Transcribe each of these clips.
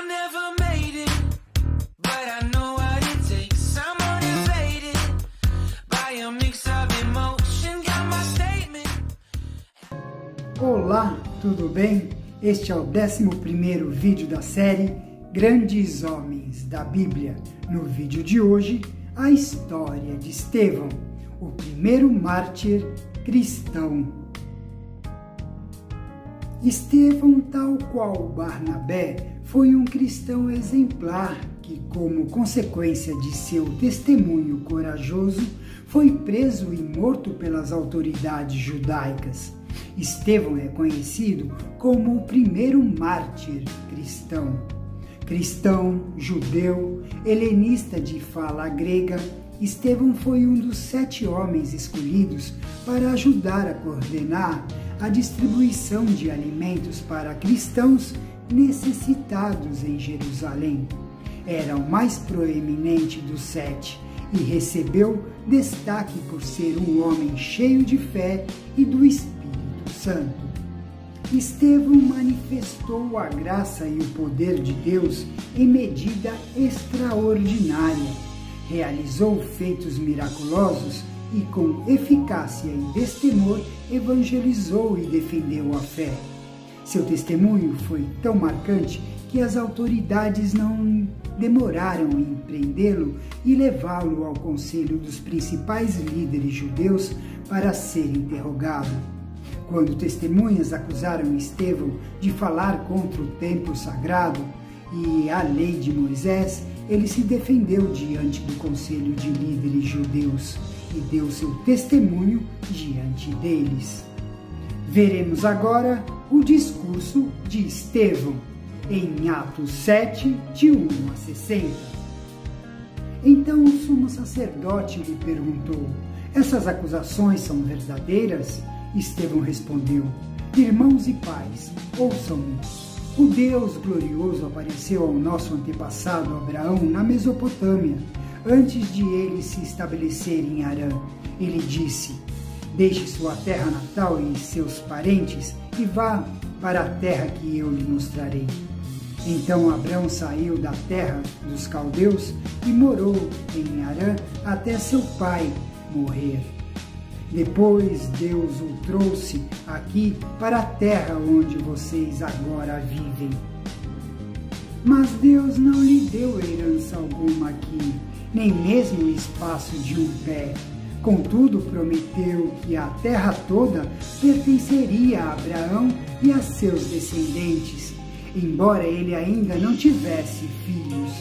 I never made it, but I know what it takes. I'm motivated by a mix of emotion. Got my statement. Olá, tudo bem? Este é o 11º vídeo da série Grandes Homens da Bíblia. No vídeo de hoje, a história de Estevão, o primeiro mártir cristão. Estevão, tal qual Barnabé, foi um cristão exemplar que, como consequência de seu testemunho corajoso, foi preso e morto pelas autoridades judaicas. Estevão é conhecido como o primeiro mártir cristão. Cristão, judeu, helenista de fala grega, Estevão foi um dos 7 homens escolhidos para ajudar a coordenar a distribuição de alimentos para cristãos necessitados em Jerusalém. Era o mais proeminente dos 7 e recebeu destaque por ser um homem cheio de fé e do Espírito Santo. Estevão manifestou a graça e o poder de Deus em medida extraordinária, realizou feitos miraculosos e com eficácia e destemor evangelizou e defendeu a fé. Seu testemunho foi tão marcante que as autoridades não demoraram em prendê-lo e levá-lo ao conselho dos principais líderes judeus para ser interrogado. Quando testemunhas acusaram Estevão de falar contra o templo sagrado e a lei de Moisés, ele se defendeu diante do conselho de líderes judeus e deu seu testemunho diante deles. Veremos agora o discurso de Estevão, em Atos 7, de 1 a 60. Então o sumo sacerdote lhe perguntou: essas acusações são verdadeiras? Estevão respondeu: irmãos e pais, ouçam-me. O Deus glorioso apareceu ao nosso antepassado Abraão na Mesopotâmia, antes de ele se estabelecer em Harã. Ele disse: deixe sua terra natal e seus parentes e vá para a terra que eu lhe mostrarei. Então Abraão saiu da terra dos caldeus e morou em Harã até seu pai morrer. Depois Deus o trouxe aqui para a terra onde vocês agora vivem. Mas Deus não lhe deu herança alguma aqui, nem mesmo o espaço de um pé. Contudo, prometeu que a terra toda pertenceria a Abraão e a seus descendentes, embora ele ainda não tivesse filhos.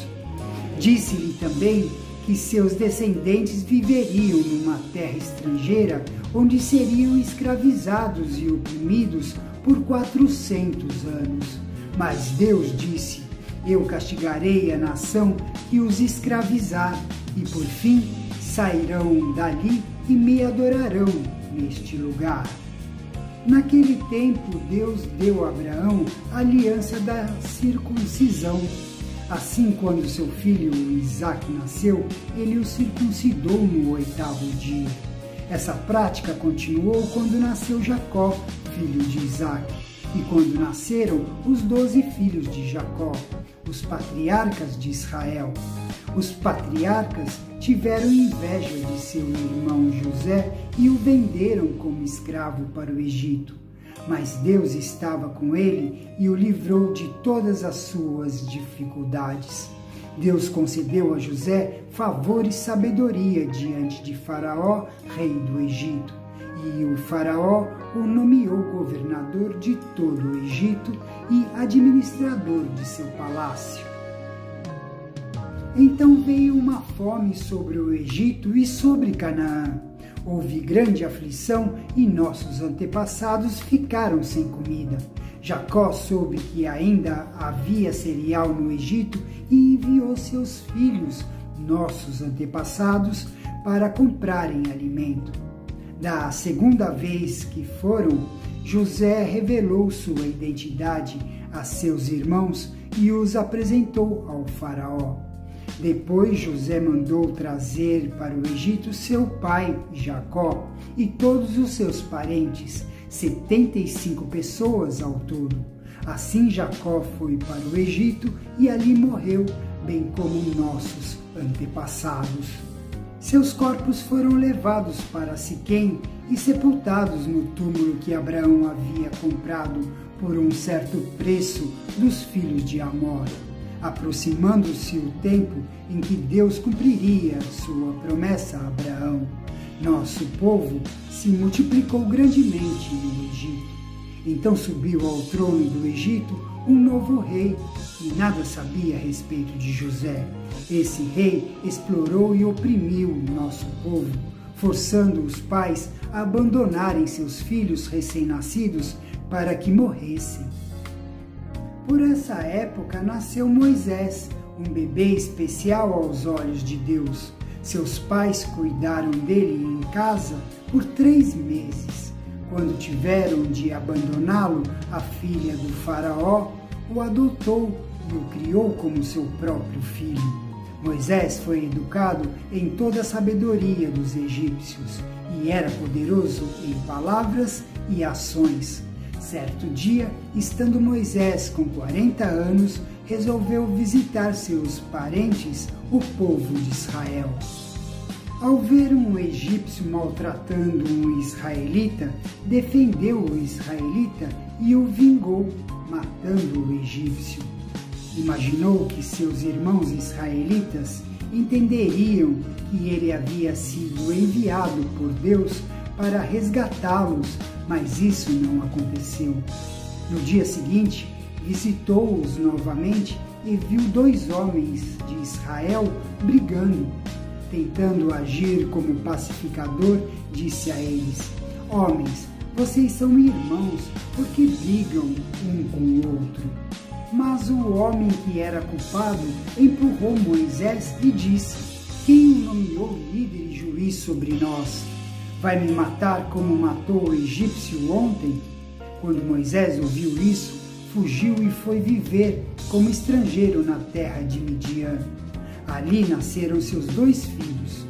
Disse-lhe também que seus descendentes viveriam numa terra estrangeira, onde seriam escravizados e oprimidos por 400 anos. Mas Deus disse: eu castigarei a nação que os escravizar, e por fim sairão dali e me adorarão neste lugar. Naquele tempo, Deus deu a Abraão a aliança da circuncisão. Assim, quando seu filho Isaque nasceu, ele o circuncidou no 8º dia. Essa prática continuou quando nasceu Jacó, filho de Isaque, e quando nasceram os 12 filhos de Jacó, os patriarcas de Israel. Os patriarcas tiveram inveja de seu irmão José e o venderam como escravo para o Egito. Mas Deus estava com ele e o livrou de todas as suas dificuldades. Deus concedeu a José favor e sabedoria diante de Faraó, rei do Egito. E o Faraó o nomeou governador de todo o Egito e administrador de seu palácio. Então veio uma fome sobre o Egito e sobre Canaã. Houve grande aflição e nossos antepassados ficaram sem comida. Jacó soube que ainda havia cereal no Egito e enviou seus filhos, nossos antepassados, para comprarem alimento. Da segunda vez que foram, José revelou sua identidade a seus irmãos e os apresentou ao faraó. Depois José mandou trazer para o Egito seu pai Jacó e todos os seus parentes, 75 pessoas ao todo. Assim Jacó foi para o Egito e ali morreu, bem como nossos antepassados. Seus corpos foram levados para Siquém e sepultados no túmulo que Abraão havia comprado por um certo preço dos filhos de Amor, aproximando-se o tempo em que Deus cumpriria sua promessa a Abraão. Nosso povo se multiplicou grandemente no Egito. Então subiu ao trono do Egito um novo rei, que nada sabia a respeito de José. Esse rei explorou e oprimiu o nosso povo, forçando os pais a abandonarem seus filhos recém-nascidos para que morressem. Por essa época nasceu Moisés, um bebê especial aos olhos de Deus. Seus pais cuidaram dele em casa por 3 meses. Quando tiveram de abandoná-lo, a filha do faraó o adotou e o criou como seu próprio filho. Moisés foi educado em toda a sabedoria dos egípcios e era poderoso em palavras e ações. Certo dia, estando Moisés com 40 anos, resolveu visitar seus parentes, o povo de Israel. Ao ver um egípcio maltratando um israelita, defendeu o israelita e o vingou, matando o egípcio. Imaginou que seus irmãos israelitas entenderiam que ele havia sido enviado por Deus para resgatá-los, mas isso não aconteceu. No dia seguinte, visitou-os novamente e viu 2 homens de Israel brigando. Tentando agir como pacificador, disse a eles: Homens, vocês são irmãos, por que brigam um com o outro? Mas o homem que era culpado empurrou Moisés e disse: Quem o nomeou líder e juiz sobre nós? Vai me matar como matou o egípcio ontem? Quando Moisés ouviu isso, fugiu e foi viver como estrangeiro na terra de Midian. Ali nasceram seus 2 filhos.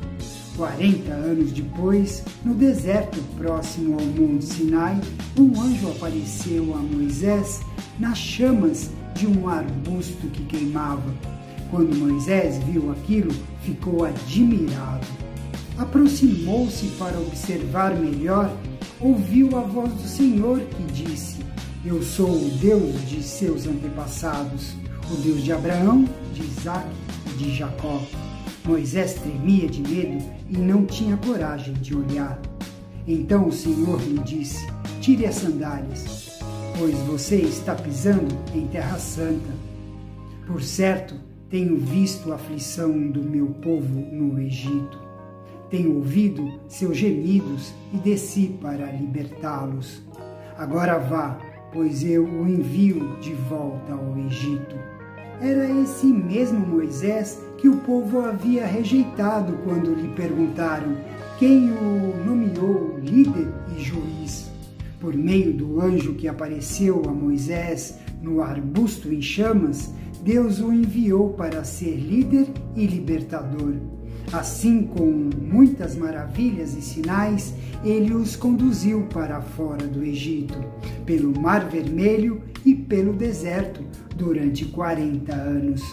40 anos depois, no deserto próximo ao Monte Sinai, um anjo apareceu a Moisés nas chamas de um arbusto que queimava. Quando Moisés viu aquilo, ficou admirado. Aproximou-se para observar melhor, ouviu a voz do Senhor que disse: Eu sou o Deus de seus antepassados, o Deus de Abraão, de Isaque e de Jacó. Moisés tremia de medo e não tinha coragem de olhar. Então o Senhor lhe disse: Tire as sandálias, pois você está pisando em terra santa. Por certo, tenho visto a aflição do meu povo no Egito. Tenho ouvido seus gemidos e desci para libertá-los. Agora vá, pois eu o envio de volta ao Egito. Era esse mesmo Moisés que o povo havia rejeitado quando lhe perguntaram quem o nomeou líder e juiz. Por meio do anjo que apareceu a Moisés no arbusto em chamas, Deus o enviou para ser líder e libertador. Assim, com muitas maravilhas e sinais, ele os conduziu para fora do Egito, pelo Mar Vermelho e pelo deserto, durante 40 anos.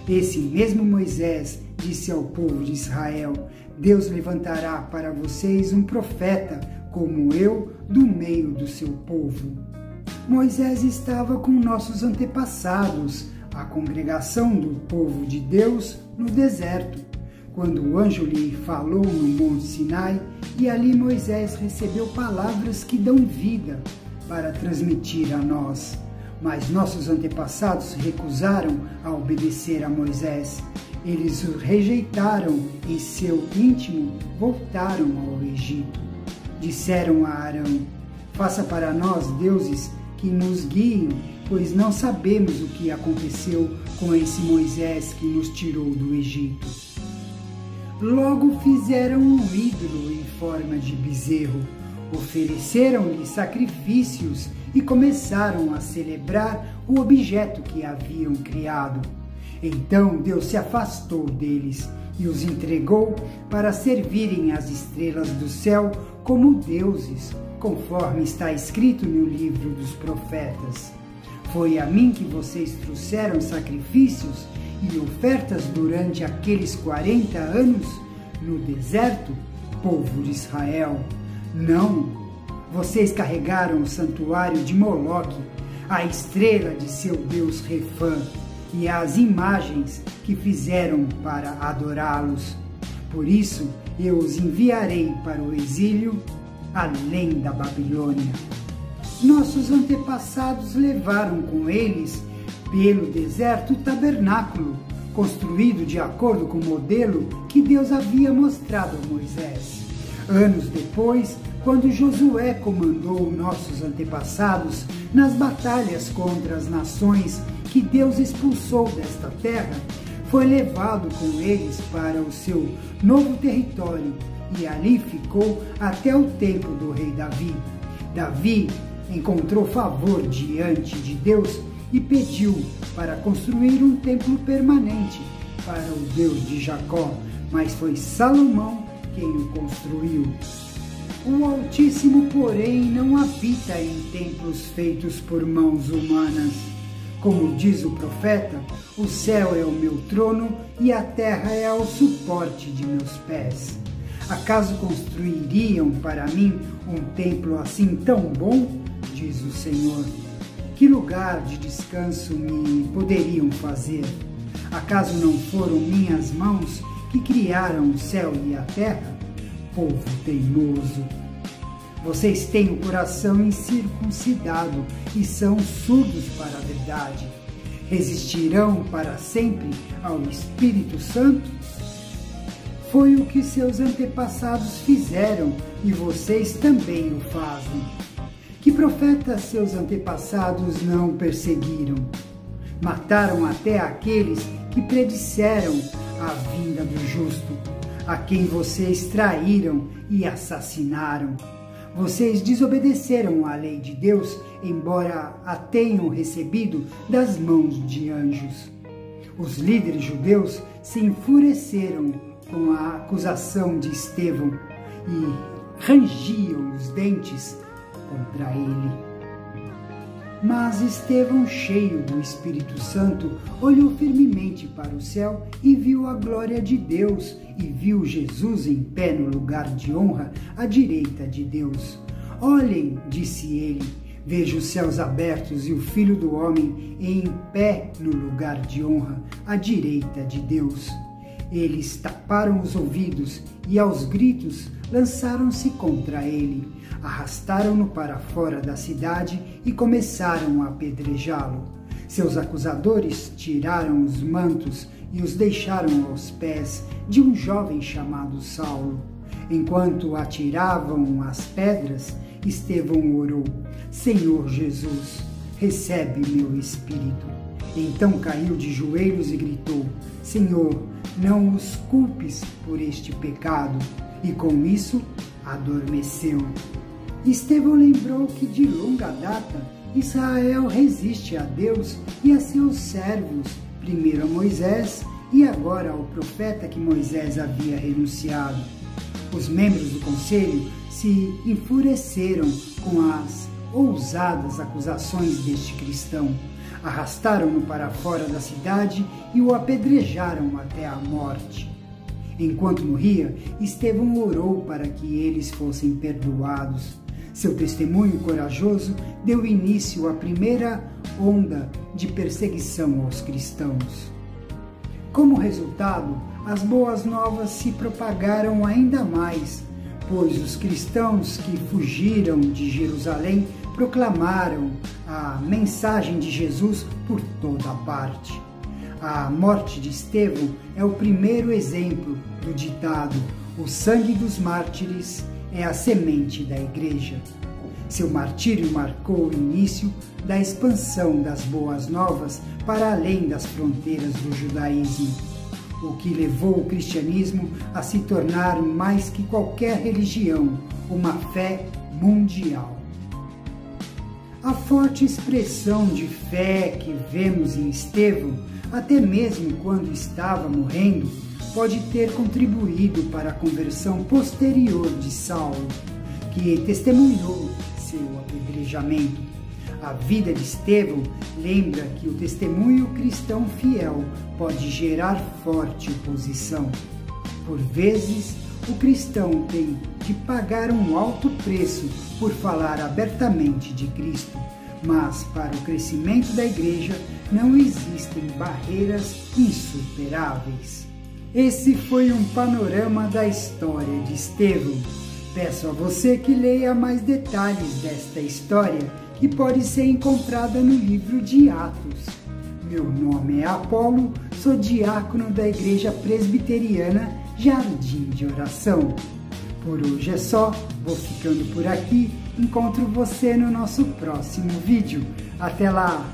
Esse mesmo Moisés disse ao povo de Israel: Deus levantará para vocês um profeta, como eu, do meio do seu povo. Moisés estava com nossos antepassados, a congregação do povo de Deus, no deserto, quando o anjo lhe falou no Monte Sinai, e ali Moisés recebeu palavras que dão vida para transmitir a nós. Mas nossos antepassados recusaram a obedecer a Moisés. Eles o rejeitaram e seu íntimo voltaram ao Egito. Disseram a Arão: Faça para nós deuses que nos guiem, pois não sabemos o que aconteceu com esse Moisés que nos tirou do Egito. Logo fizeram um ídolo em forma de bezerro, ofereceram-lhe sacrifícios e começaram a celebrar o objeto que haviam criado. Então Deus se afastou deles e os entregou para servirem as estrelas do céu como deuses, conforme está escrito no livro dos profetas. Foi a mim que vocês trouxeram sacrifícios e ofertas durante aqueles 40 anos no deserto, povo de Israel? Não, vocês carregaram o santuário de Moloque, a estrela de seu deus Refã, e as imagens que fizeram para adorá-los. Por isso eu os enviarei para o exílio além da Babilônia. Nossos antepassados levaram com eles pelo deserto o tabernáculo, construído de acordo com o modelo que Deus havia mostrado a Moisés. Anos depois, quando Josué comandou nossos antepassados nas batalhas contra as nações que Deus expulsou desta terra, foi levado com eles para o seu novo território e ali ficou até o tempo do rei Davi. Davi encontrou favor diante de Deus e pediu para construir um templo permanente para o Deus de Jacó, mas foi Salomão quem o construiu. O Altíssimo, porém, não habita em templos feitos por mãos humanas. Como diz o profeta, o céu é o meu trono e a terra é o suporte de meus pés. Acaso construiriam para mim um templo assim tão bom? Diz o Senhor. Que lugar de descanso me poderiam fazer? Acaso não foram minhas mãos que criaram o céu e a terra? Povo teimoso! Vocês têm o coração incircuncidado e são surdos para a verdade. Resistirão para sempre ao Espírito Santo? Foi o que seus antepassados fizeram e vocês também o fazem. Que profetas seus antepassados não perseguiram? Mataram até aqueles que predisseram a vinda do justo, a quem vocês traíram e assassinaram. Vocês desobedeceram à lei de Deus, embora a tenham recebido das mãos de anjos. Os líderes judeus se enfureceram com a acusação de Estevão e rangiam os dentes contra ele. Mas Estevão, cheio do Espírito Santo, olhou firmemente para o céu e viu a glória de Deus e viu Jesus em pé no lugar de honra à direita de Deus. Olhem, disse ele, vejo os céus abertos e o Filho do Homem em pé no lugar de honra à direita de Deus. Eles taparam os ouvidos e aos gritos lançaram-se contra ele, arrastaram-no para fora da cidade e começaram a apedrejá-lo. Seus acusadores tiraram os mantos e os deixaram aos pés de um jovem chamado Saulo. Enquanto atiravam as pedras, Estevão orou: Senhor Jesus, recebe meu espírito. Então caiu de joelhos e gritou: Senhor, não os culpes por este pecado. E com isso adormeceu. Estevão lembrou que de longa data Israel resiste a Deus e a seus servos, primeiro a Moisés e agora ao profeta que Moisés havia renunciado. Os membros do conselho se enfureceram com as ousadas acusações deste cristão, arrastaram-no para fora da cidade e o apedrejaram até a morte. Enquanto morria, Estevão orou para que eles fossem perdoados. Seu testemunho corajoso deu início à primeira onda de perseguição aos cristãos. Como resultado, as boas novas se propagaram ainda mais, pois os cristãos que fugiram de Jerusalém proclamaram a mensagem de Jesus por toda parte. A morte de Estevão é o primeiro exemplo do ditado: o sangue dos mártires é a semente da igreja. Seu martírio marcou o início da expansão das boas novas para além das fronteiras do judaísmo, o que levou o cristianismo a se tornar mais que qualquer religião, uma fé mundial. A forte expressão de fé que vemos em Estevão, até mesmo quando estava morrendo, pode ter contribuído para a conversão posterior de Saulo, que testemunhou seu apedrejamento. A vida de Estevão lembra que o testemunho cristão fiel pode gerar forte oposição. Por vezes, o cristão tem de pagar um alto preço por falar abertamente de Cristo, mas para o crescimento da igreja não existem barreiras insuperáveis. Esse foi um panorama da história de Estevão. Peço a você que leia mais detalhes desta história, que pode ser encontrada no livro de Atos. Meu nome é Apolo, sou diácono da Igreja Presbiteriana Jardim de Oração. Por hoje é só, vou ficando por aqui, encontro você no nosso próximo vídeo. Até lá!